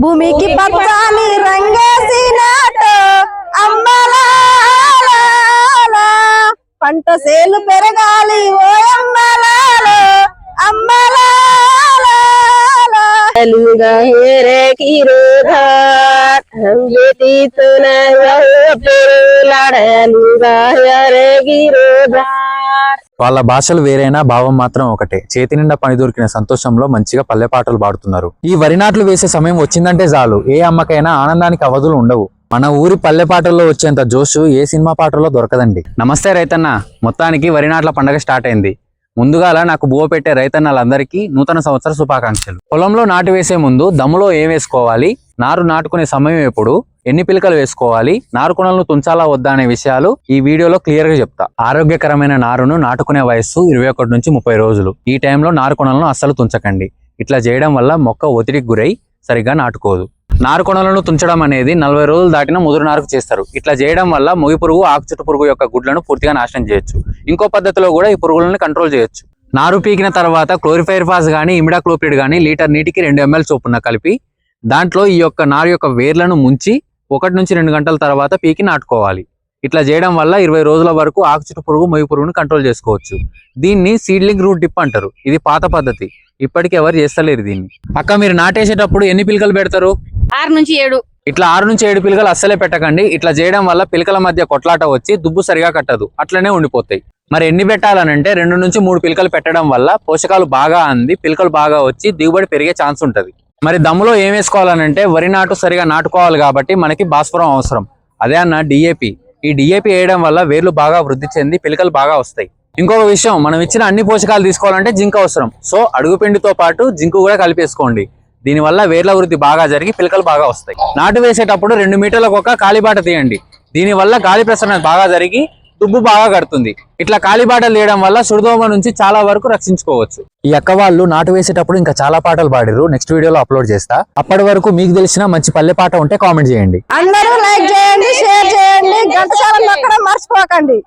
భూమికి పచ్చని రంగేసినట్టు అమ్మలాల పంట సేలు పెరగాలి ఓ అమ్మలాల అమ్మలాల लूगा हेरे की रोधार हम बेटी तो लूगा हेरे की रोधार వాళ్ళ భాషలు వేరైనా భావం మాత్రం ఒకటే. చేతి నిండా పని దొరికిన సంతోషంలో మంచిగా పల్లె పాటలు పాడుతున్నారు. ఈ వరి నాట్లు వేసే సమయం వచ్చిందంటే చాలు ఏ అమ్మకైనా ఆనందానికి అవధులు ఉండవు. మన ఊరి పల్లె పాటల్లో వచ్చేంత జోషు ఏ సినిమా పాటల్లో దొరకదండి. నమస్తే రైతన్న, మొత్తానికి వరి నాట్ల పండగ స్టార్ట్ అయింది. ముందుగాల నాకు బువ్వ పెట్టే రైతన్నలందరికీ నూతన సంవత్సర శుభాకాంక్షలు. పొలంలో నాటు వేసే ముందు దమ్ములో ఏం వేసుకోవాలి, నారు నాటుకునే సమయం ఎప్పుడు, ఎన్ని పిలకలు వేసుకోవాలి, నారుకొనలను తుంచాలా వద్దా అనే విషయాలు ఈ వీడియోలో క్లియర్ గా చెప్తా. ఆరోగ్యకరమైన నారును నాటుకునే వయస్సు 21 నుంచి 30 రోజులు. ఈ టైంలో నారుకొనలను అస్సలు తుంచకండి. ఇట్లా చేయడం వల్ల మొక్క ఒత్తిడికి గురై సరిగ్గా నాటుకోదు. నారుకొనలను తుంచడం అనేది 40 రోజులు దాటిన ముదురు నారుకు చేస్తారు. ఇట్లా చేయడం వల్ల మొగి పురుగు, ఆకుచుట్టు పురుగు యొక్క గుడ్లను పూర్తిగా నాశనం చేయొచ్చు. ఇంకో పద్ధతిలో కూడా ఈ పురుగులను కంట్రోల్ చేయొచ్చు. నారు పీకిన తర్వాత క్లోరిఫైర్ఫాస్ గానీ ఇమిడాక్లోపిడ్ గానీ లీటర్ నీటికి 2 ml చొప్పున కలిపి దాంట్లో ఈ యొక్క నారు యొక్క వేర్లను ముంచి 1 నుంచి 2 గంటల తర్వాత పీకి నాటుకోవాలి. ఇట్లా చేయడం వల్ల 20 రోజుల వరకు ఆకుచుట్టు పురుగు, మొగి పురుగును కంట్రోల్ చేసుకోవచ్చు. దీన్ని సీడ్లింగ్ రూట్ డిప్ అంటారు. ఇది పాత పద్ధతి, ఇప్పటికి ఎవరు చేస్తలేరు దీన్ని. అక్క, మీరు నాటేసేటప్పుడు ఎన్ని పిలకలు పెడతారు? 6 నుంచి 7. ఇట్లా 6 నుంచి 7 పిలకలు అస్సలే పెట్టకండి. ఇట్లా చేయడం వల్ల పిలకల మధ్య కొట్లాట వచ్చి దుబ్బు సరిగా కట్టదు, అట్లనే ఉండిపోతాయి. మరి ఎన్ని పెట్టాలనంటే 2 నుంచి 3 పిలకలు పెట్టడం వల్ల పోషకాలు బాగా అంది పిలకలు బాగా వచ్చి దిగుబడి పెరిగే ఛాన్స్ ఉంటది. మరి దమ్ములో ఏం వేసుకోవాలనంటే వరి నాటు సరిగా నాటుకోవాలి కాబట్టి మనకి భాస్వరం అవసరం. అదే అన్న డిఏపి. ఈ డిఏపి వేయడం వల్ల వేర్లు బాగా వృద్ధి చెంది పిలకలు బాగా వస్తాయి. ఇంకొక విషయం, మనం ఇచ్చిన అన్ని పోషకాలు తీసుకోవాలంటే జింక్ అవసరం. సో అడుగు పిండితో పాటు జింకు కూడా కలిపేసుకోండి. దీనివల్ల వేర్ల వృద్ధి బాగా జరిగి పిలకలు బాగా వస్తాయి. నాటు వేసేటప్పుడు 2 మీటర్లకు ఒక కాలిబాట తీయండి. దీనివల్ల గాలి ప్రసరణ బాగా జరిగి దుబ్బు బాగా కడుతుంది. ఇట్లా కాలిబాటలు తీయడం వల్ల సుడిదోమ నుంచి చాలా వరకు రక్షించుకోవచ్చు. ఈ అక్క వాళ్ళు నాటు వేసేటప్పుడు ఇంకా చాలా పాటలు పాడిరు. నెక్స్ట్ వీడియోలో అప్లోడ్ చేస్తా. అప్పటి వరకు మీకు తెలిసిన మంచి పల్లె పాట ఉంటే కామెంట్ చేయండి. అందరూ లైక్ చేయండి, షేర్ చేయండి, గంటసాల నొక్కడం మర్చిపోకండి.